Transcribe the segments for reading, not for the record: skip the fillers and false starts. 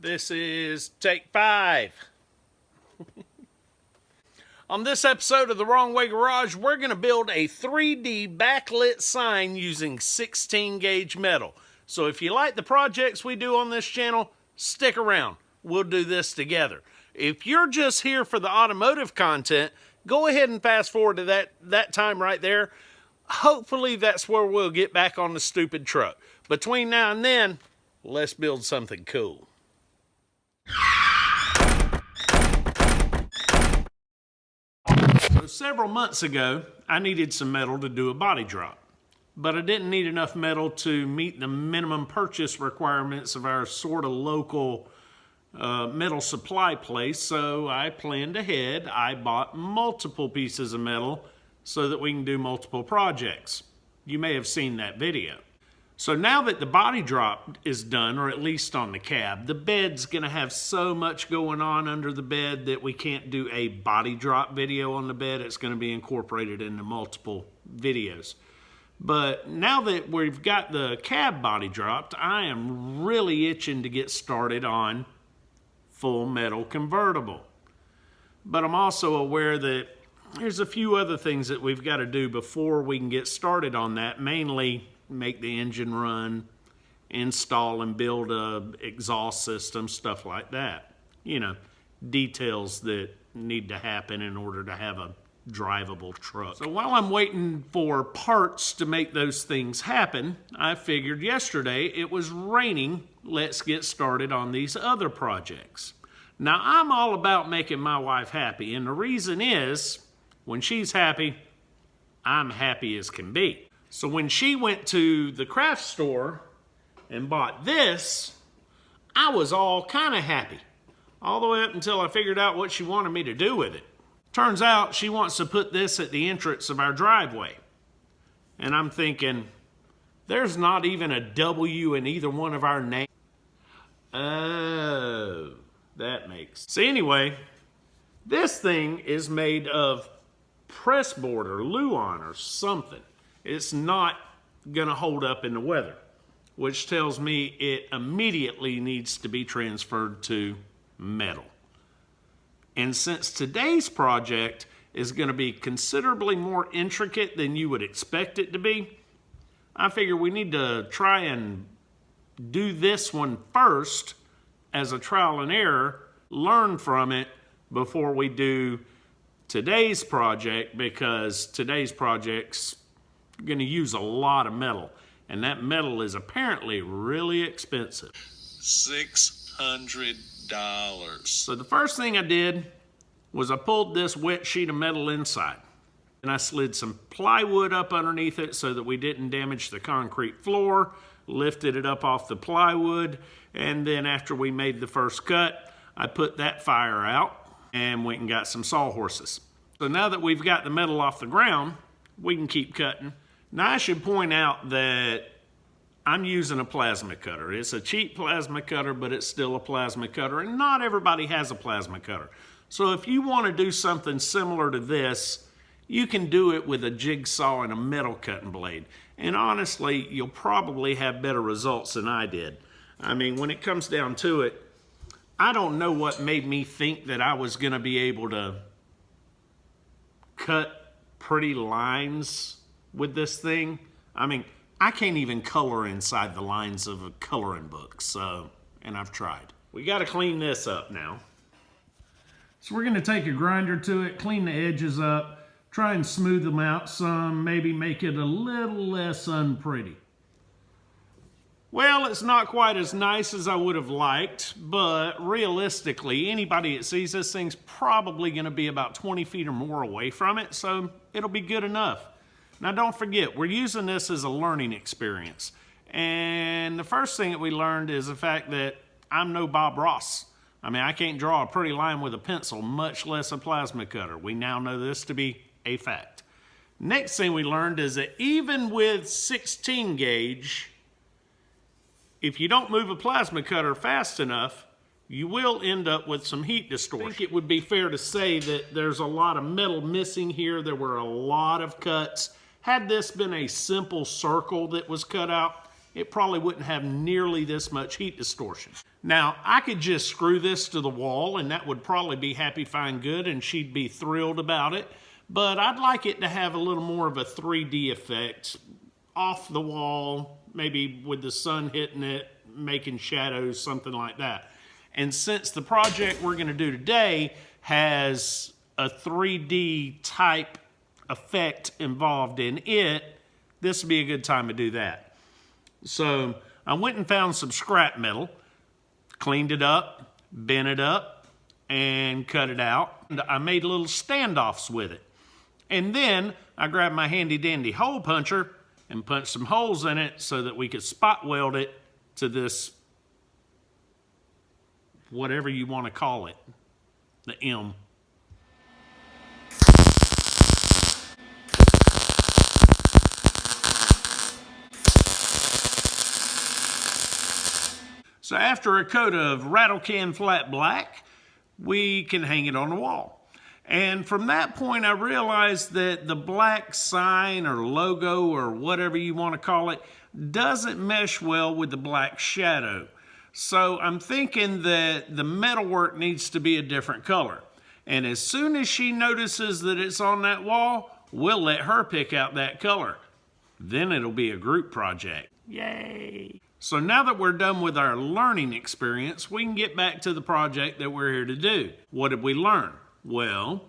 This is take 5. On this episode of The Wrong Way Garage, we're going to build a 3D backlit sign using 16 gauge metal. So if you like the projects we do on this channel, stick around. We'll do this together. If you're just here for the automotive content, go ahead and fast forward to that time right there. Hopefully that's where we'll get back on the stupid truck. Between now and then, let's build something cool. So several months ago, I needed some metal to do a body drop, but I didn't need enough metal to meet the minimum purchase requirements of our sort of local metal supply place, so I planned ahead. I bought multiple pieces of metal so that we can do multiple projects. You may have seen that video. So now that the body drop is done, or at least on the cab, the bed's gonna have so much going on under the bed that we can't do a body drop video on the bed. It's gonna be incorporated into multiple videos. But now that we've got the cab body dropped, I am really itching to get started on full metal convertible. But I'm also aware that there's a few other things that we've got to do before we can get started on that, mainly make the engine run, install and build a exhaust system, stuff like that. You know, details that need to happen in order to have a drivable truck. So while I'm waiting for parts to make those things happen, I figured yesterday it was raining. Let's get started on these other projects. Now, I'm all about making my wife happy, and the reason is, when she's happy, I'm happy as can be. So when she went to the craft store and bought this, I was all kind of happy, all the way up until I figured out what she wanted me to do with it. Turns out she wants to put this at the entrance of our driveway. And I'm thinking, there's not even a W in either one of our names. Oh, that makes. So anyway, this thing is made of pressboard or Luan or something. It's not gonna hold up in the weather, which tells me it immediately needs to be transferred to metal. And since today's project is gonna be considerably more intricate than you would expect it to be, I figure we need to try and do this one first as a trial and error, learn from it before we do today's project, because today's project's going to use a lot of metal, and that metal is apparently really expensive. $600. So the first thing I did was I pulled this wet sheet of metal inside, and I slid some plywood up underneath it so that we didn't damage the concrete floor, lifted it up off the plywood, and then after we made the first cut, I put that fire out and went and got some sawhorses. So now that we've got the metal off the ground, we can keep cutting. Now I should point out that I'm using a plasma cutter. It's a cheap plasma cutter, but it's still a plasma cutter, and not everybody has a plasma cutter. So if you want to do something similar to this, you can do it with a jigsaw and a metal cutting blade. And honestly, you'll probably have better results than I did. I mean, when it comes down to it, I don't know what made me think that I was going to be able to cut pretty lines with this thing. I mean, I can't even color inside the lines of a coloring book, so, and I've tried. We got to clean this up now. So we're going to take a grinder to it, clean the edges up, try and smooth them out some, maybe make it a little less unpretty. Well, it's not quite as nice as I would have liked, but realistically, anybody that sees this thing's probably going to be about 20 feet or more away from it, so it'll be good enough. Now, don't forget, we're using this as a learning experience. And the first thing that we learned is the fact that I'm no Bob Ross. I mean, I can't draw a pretty line with a pencil, much less a plasma cutter. We now know this to be a fact. Next thing we learned is that even with 16 gauge, if you don't move a plasma cutter fast enough, you will end up with some heat distortion. I think it would be fair to say that there's a lot of metal missing here. There were a lot of cuts. Had this been a simple circle that was cut out, it probably wouldn't have nearly this much heat distortion. Now, I could just screw this to the wall and that would probably be happy, fine, good, and she'd be thrilled about it. But I'd like it to have a little more of a 3D effect off the wall, maybe with the sun hitting it, making shadows, something like that. And since the project we're going to do today has a 3D type effect involved in it, this would be a good time to do that. So I went and found some scrap metal, cleaned it up, bent it up, and cut it out. And I made little standoffs with it. And then I grabbed my handy dandy hole puncher and punched some holes in it so that we could spot weld it to this, whatever you want to call it, the M. So after a coat of rattle can flat black, we can hang it on the wall. And from that point, I realized that the black sign or logo or whatever you want to call it doesn't mesh well with the black shadow. So I'm thinking that the metalwork needs to be a different color. And as soon as she notices that it's on that wall, we'll let her pick out that color. Then it'll be a group project. Yay! So now that we're done with our learning experience, we can get back to the project that we're here to do. What did we learn? Well,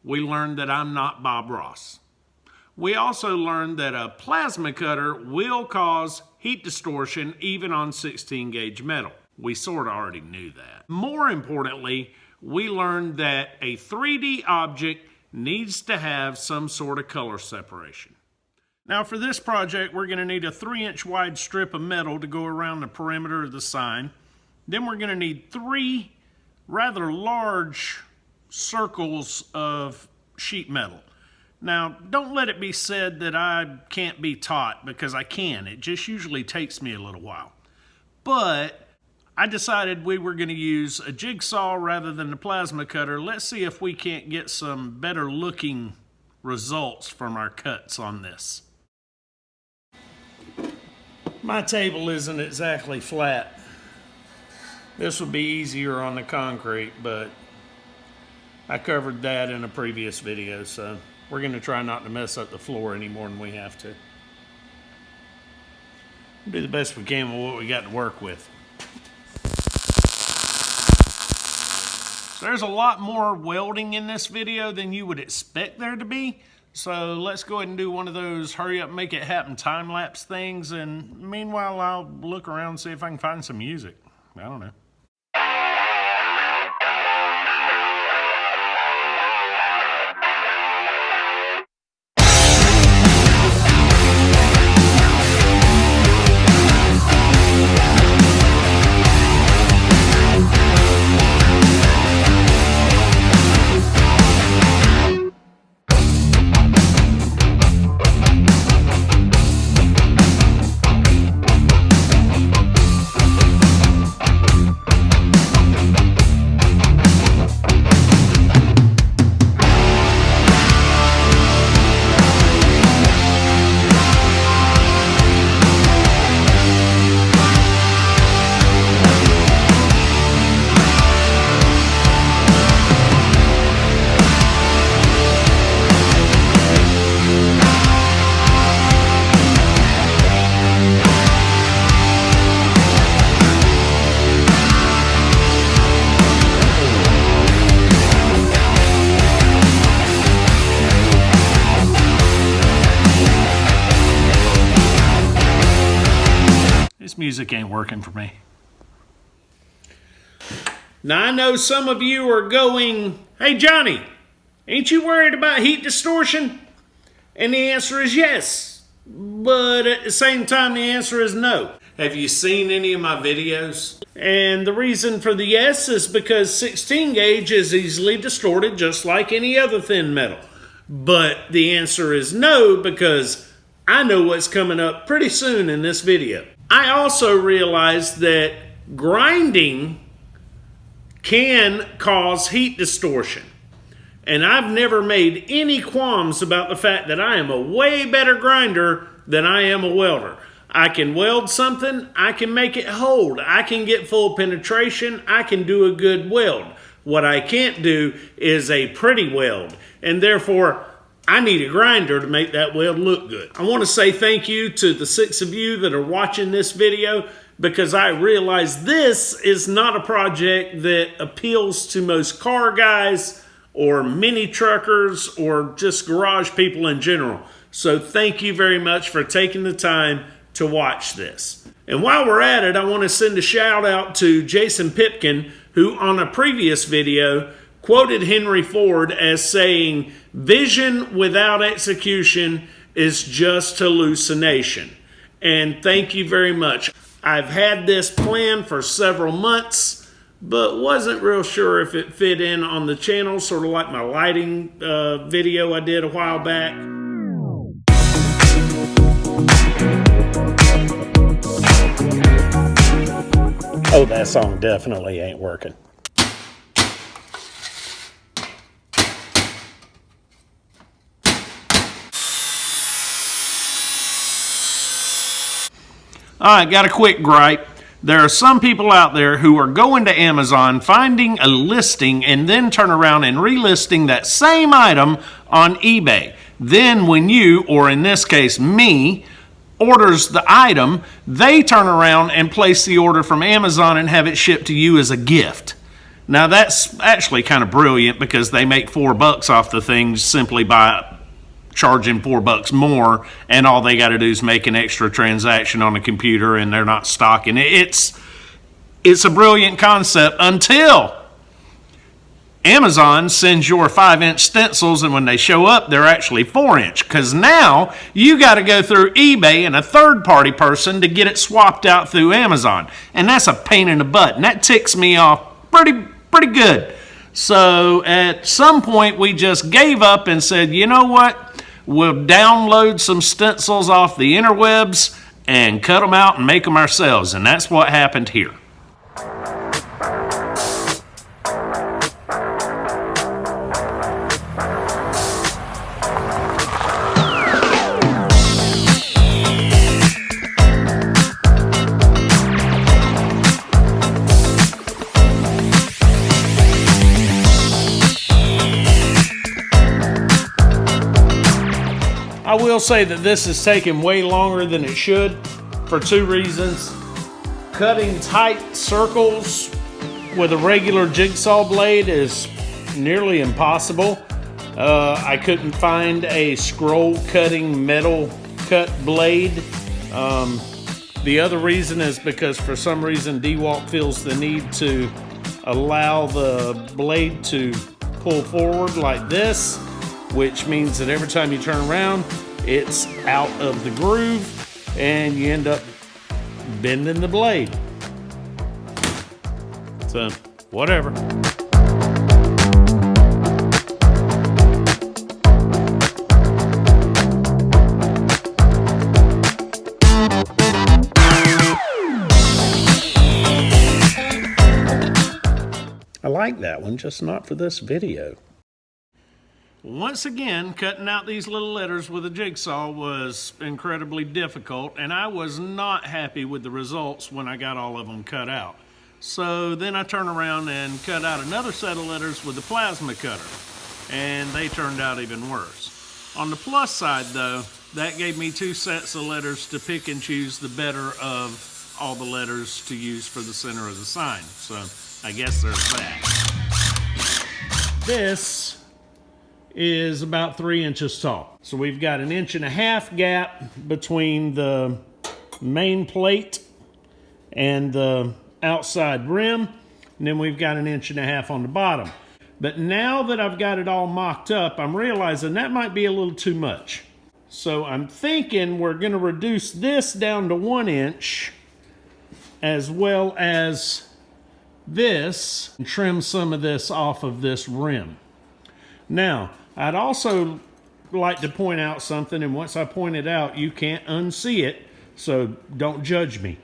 we learned that I'm not Bob Ross. We also learned that a plasma cutter will cause heat distortion even on 16 gauge metal. We sort of already knew that. More importantly, we learned that a 3D object needs to have some sort of color separation. Now for this project, we're going to need a 3-inch wide strip of metal to go around the perimeter of the sign. Then we're going to need 3 rather large circles of sheet metal. Now, don't let it be said that I can't be taught, because I can. It just usually takes me a little while. But I decided we were going to use a jigsaw rather than the plasma cutter. Let's see if we can't get some better looking results from our cuts on this. My table isn't exactly flat. This would be easier on the concrete, but I covered that in a previous video, so we're going to try not to mess up the floor any more than we have to. We'll do the best we can with what we got to work with. So there's a lot more welding in this video than you would expect there to be. So let's go ahead and do one of those hurry up, make it happen time-lapse things. And meanwhile, I'll look around and see if I can find some music. I don't know. This music ain't working for me. Now I know some of you are going, hey Johnny, ain't you worried about heat distortion? And the answer is yes, but at the same time the answer is no. Have you seen any of my videos? And the reason for the yes is because 16 gauge is easily distorted just like any other thin metal. But the answer is no, because I know what's coming up pretty soon in this video. I also realized that grinding can cause heat distortion. And I've never made any qualms about the fact that I am a way better grinder than I am a welder. I can weld something, I can make it hold, I can get full penetration, I can do a good weld. What I can't do is a pretty weld, and therefore I need a grinder to make that weld look good. I want to say thank you to the 6 of you that are watching this video, because I realize this is not a project that appeals to most car guys or mini truckers or just garage people in general. So thank you very much for taking the time to watch this. And while we're at it, I want to send a shout out to Jason Pipkin, who on a previous video quoted Henry Ford as saying, "Vision without execution is just hallucination." And thank you very much. I've had this plan for several months, but wasn't real sure if it fit in on the channel, sort of like my lighting video I did a while back. Oh, that song definitely ain't working. All right, got a quick gripe. There are some people out there who are going to Amazon, finding a listing, and then turn around and relisting that same item on eBay. Then when you, or in this case me, orders the item, they turn around and place the order from Amazon and have it shipped to you as a gift. Now that's actually kind of brilliant, because they make $4 off the thing simply by charging $4 more, and all they got to do is make an extra transaction on the computer, and they're not stocking it. It's a brilliant concept until Amazon sends your 5-inch stencils, and when they show up, they're actually 4-inch, because now you got to go through eBay and a third-party person to get it swapped out through Amazon, and that's a pain in the butt, and that ticks me off pretty good. So at some point, we just gave up and said, you know what? We'll download some stencils off the interwebs and cut them out and make them ourselves, and that's what happened here. I will say that this has taken way longer than it should for 2 reasons. Cutting tight circles with a regular jigsaw blade is nearly impossible. I couldn't find a scroll cutting metal cut blade. The other reason is because for some reason DeWalt feels the need to allow the blade to pull forward like this, which means that every time you turn around, it's out of the groove, and you end up bending the blade. So, whatever. I like that one, just not for this video. Once again, cutting out these little letters with a jigsaw was incredibly difficult, and I was not happy with the results when I got all of them cut out. So then I turned around and cut out another set of letters with the plasma cutter, and they turned out even worse. On the plus side though, that gave me 2 sets of letters to pick and choose the better of all the letters to use for the center of the sign. So I guess there's that. This is about 3 inches tall. So we've got 1.5 inch gap between the main plate and the outside rim, and then we've got 1.5 inches on the bottom. But now that I've got it all mocked up, I'm realizing that might be a little too much. So I'm thinking we're going to reduce this down to 1 inch, as well as this, and trim some of this off of this rim. Now, I'd also like to point out something, and once I point it out, you can't unsee it, so don't judge me.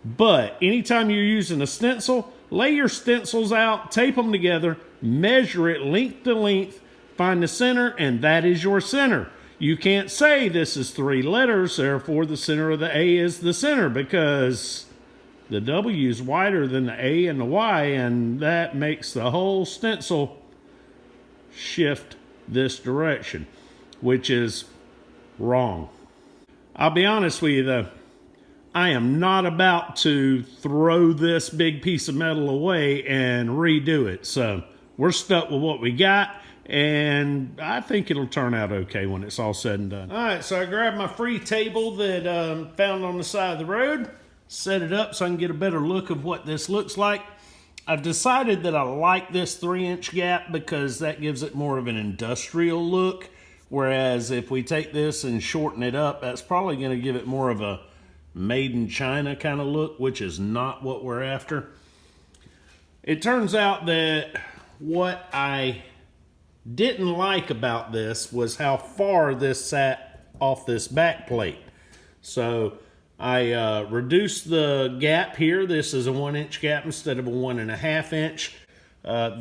But anytime you're using a stencil, lay your stencils out, tape them together, measure it length to length, find the center, and that is your center. You can't say this is 3 letters, therefore the center of the A is the center, because the W is wider than the A and the Y, and that makes the whole stencil shift this direction, which is wrong. I'll be honest with you though, I am not about to throw this big piece of metal away and redo it. So we're stuck with what we got, and I think it'll turn out okay when it's all said and done. All right, so I grabbed my free table that found on the side of the road, set it up so I can get a better look of what this looks like. I've decided that I like this 3-inch gap because that gives it more of an industrial look. Whereas if we take this and shorten it up, that's probably going to give it more of a made in China kind of look, which is not what we're after. It turns out that what I didn't like about this was how far this sat off this back plate. So I reduced the gap here. This is a 1-inch gap instead of a 1.5 inch.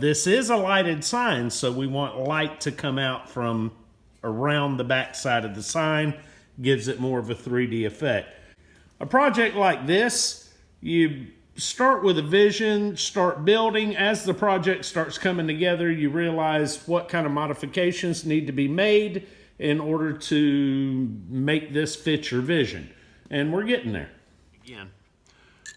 This is a lighted sign, so we want light to come out from around the back side of the sign. Gives it more of a 3D effect. A project like this, you start with a vision, start building. As the project starts coming together, you realize what kind of modifications need to be made in order to make this fit your vision. And we're getting there. Again,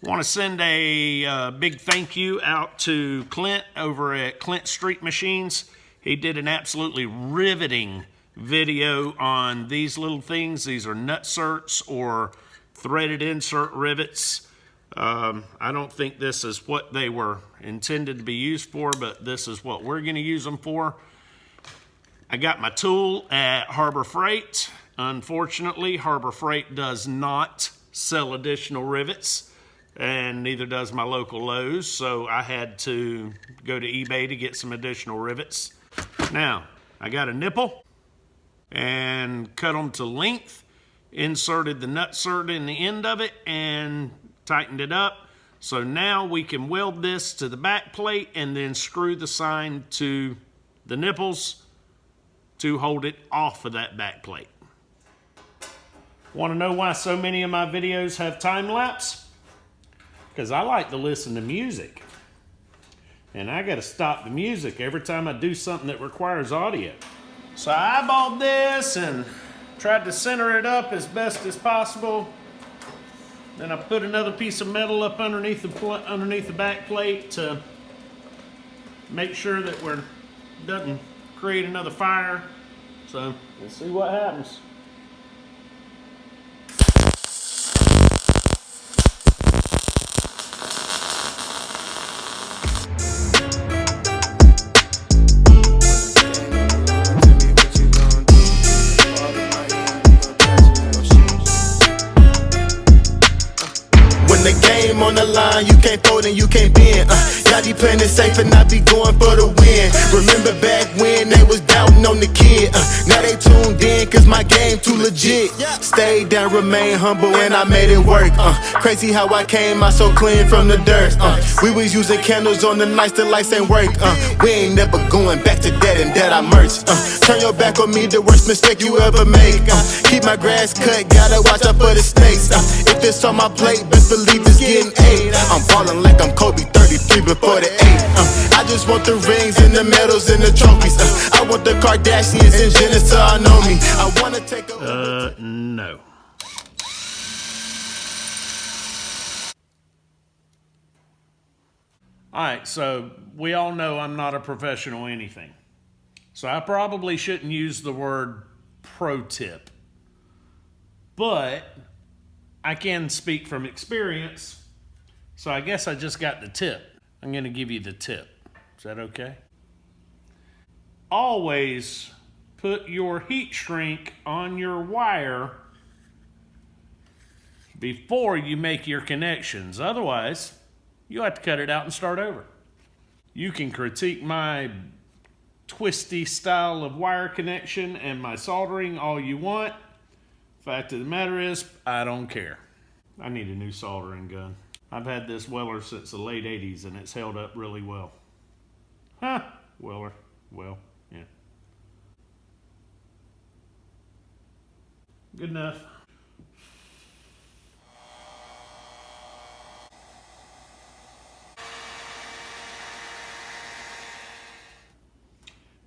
I want to send a big thank you out to Clint over at Clint Street Machines. He did an absolutely riveting video on these little things. These are nutserts or threaded insert rivets. I don't think this is what they were intended to be used for, but this is what we're going to use them for. I got my tool at Harbor Freight. Unfortunately, Harbor Freight does not sell additional rivets, and neither does my local Lowe's, so I had to go to eBay to get some additional rivets. Now, I got a nipple and cut them to length, inserted the nutsert in the end of it, and tightened it up. So now we can weld this to the back plate and then screw the sign to the nipples to hold it off of that back plate. Want to know why so many of my videos have time lapse? Because I like to listen to music. And I got to stop the music every time I do something that requires audio. So I eyeballed this and tried to center it up as best as possible. Then I put another piece of metal up underneath the back plate to make sure that it doesn't create another fire. So we'll see what happens. On the line, you can't fold and you can't bend. Y'all be playing it safe and I be going for the win. Remember back when they was doubting on the kid. Now they tuned in cause my game too legit. Stayed down, remain humble and I made it work. Crazy how I came out so clean from the dirt. We was using candles on the nights the lights ain't work. We ain't never going back to that and that I merch. Turn your back on me, the worst mistake you ever make. Keep my grass cut, gotta watch out for the snakes. If it's on my plate, best believe it's getting ate. I'm ballin' like I'm Kobe 33 before the 8. I just want the rings and the medals and the trophies. I want the Kardashians and Jenner so I know me. I wanna take a no. Alright, so we all know I'm not a professional anything. So I probably shouldn't use the word pro tip. But I can speak from experience. So I guess I just got the tip. I'm going to give you the tip. Is that okay? Always put your heat shrink on your wire before you make your connections. Otherwise, you'll have to cut it out and start over. You can critique my twisty style of wire connection and my soldering all you want. Fact of the matter is, I don't care. I need a new soldering gun. I've had this Weller since the late 80s and it's held up really well. Weller. Well, yeah. Good enough.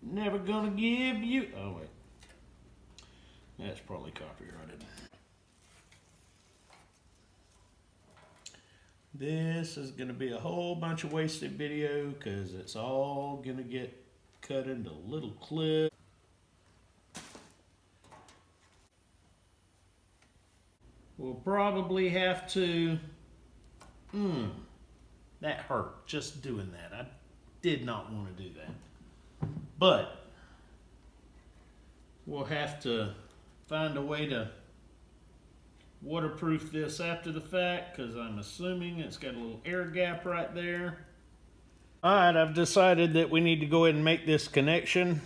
Never gonna give you... Oh, wait. That's probably copyrighted. This is gonna be a whole bunch of wasted video because it's all gonna get cut into little clips. We'll probably have to... that hurt, just doing that. I did not want to do that. But we'll have to find a way to waterproof this after the fact because I'm assuming it's got a little air gap right there. Alright, I've decided that we need to go ahead and make this connection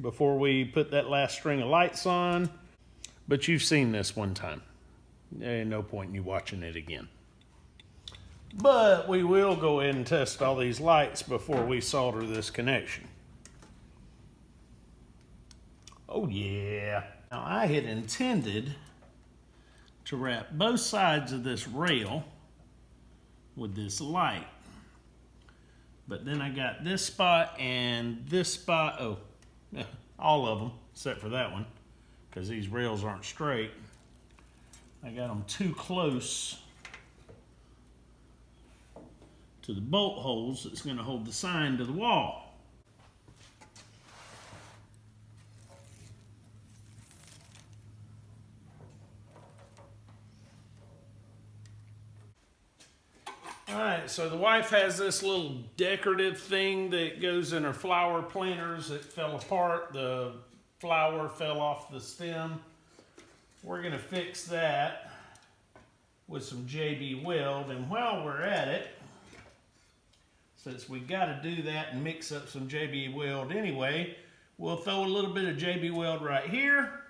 before we put that last string of lights on. But you've seen this one time. There ain't no point in you watching it again. But we will go ahead and test all these lights before we solder this connection. Oh yeah. Now I had intended to wrap both sides of this rail with this light. But then I got this spot and this spot, all of them except for that one, because these rails aren't straight. I got them too close to the bolt holes that's going to hold the sign to the wall. Alright, so the wife has this little decorative thing that goes in her flower planters. It fell apart. The flower fell off the stem. We're going to fix that with some JB Weld. And while we're at it, since we got to do that and mix up some JB Weld anyway, we'll throw a little bit of JB Weld right here.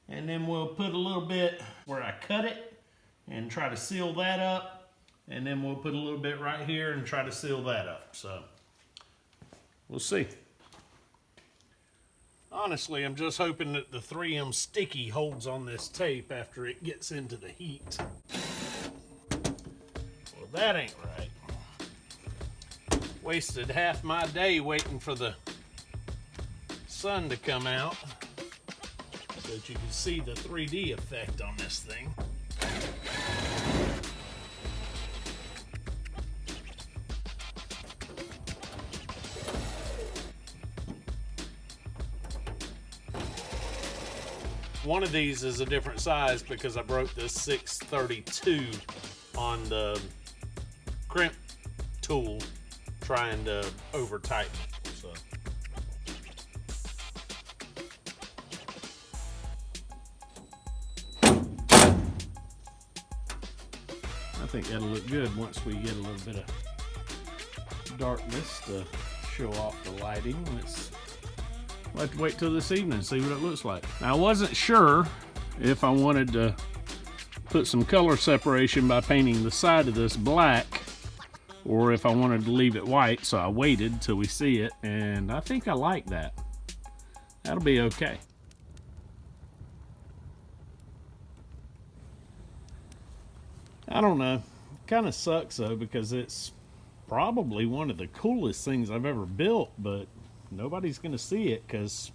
And then we'll put a little bit where I cut it and try to seal that up. And then we'll put a little bit right here and try to seal that up. So, we'll see. Honestly, I'm just hoping that the 3M sticky holds on this tape after it gets into the heat. Well, that ain't right. Wasted half my day waiting for the sun to come out so that you can see the 3D effect on this thing. One of these is a different size because I broke this 632 on the crimp tool trying to over tighten it. So. I think that'll look good once we get a little bit of darkness to show off the lighting. We'll have to wait till this evening and see what it looks like. Now, I wasn't sure if I wanted to put some color separation by painting the side of this black or if I wanted to leave it white, so I waited till we see it, and I think I like that. That'll be okay. I don't know. Kind of sucks though because it's probably one of the coolest things I've ever built, but nobody's gonna see it because,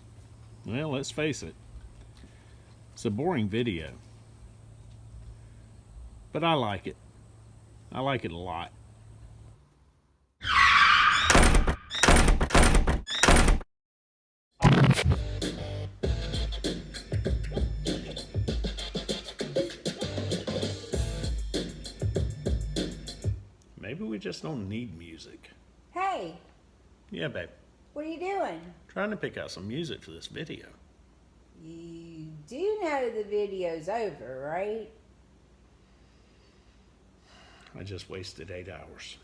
well, let's face it, it's a boring video. But I like it. I like it a lot. Maybe we just don't need music. Hey, Yeah, babe. what are you doing? Trying to pick out some music for this video. You do know the video's over, right? I just wasted 8 hours.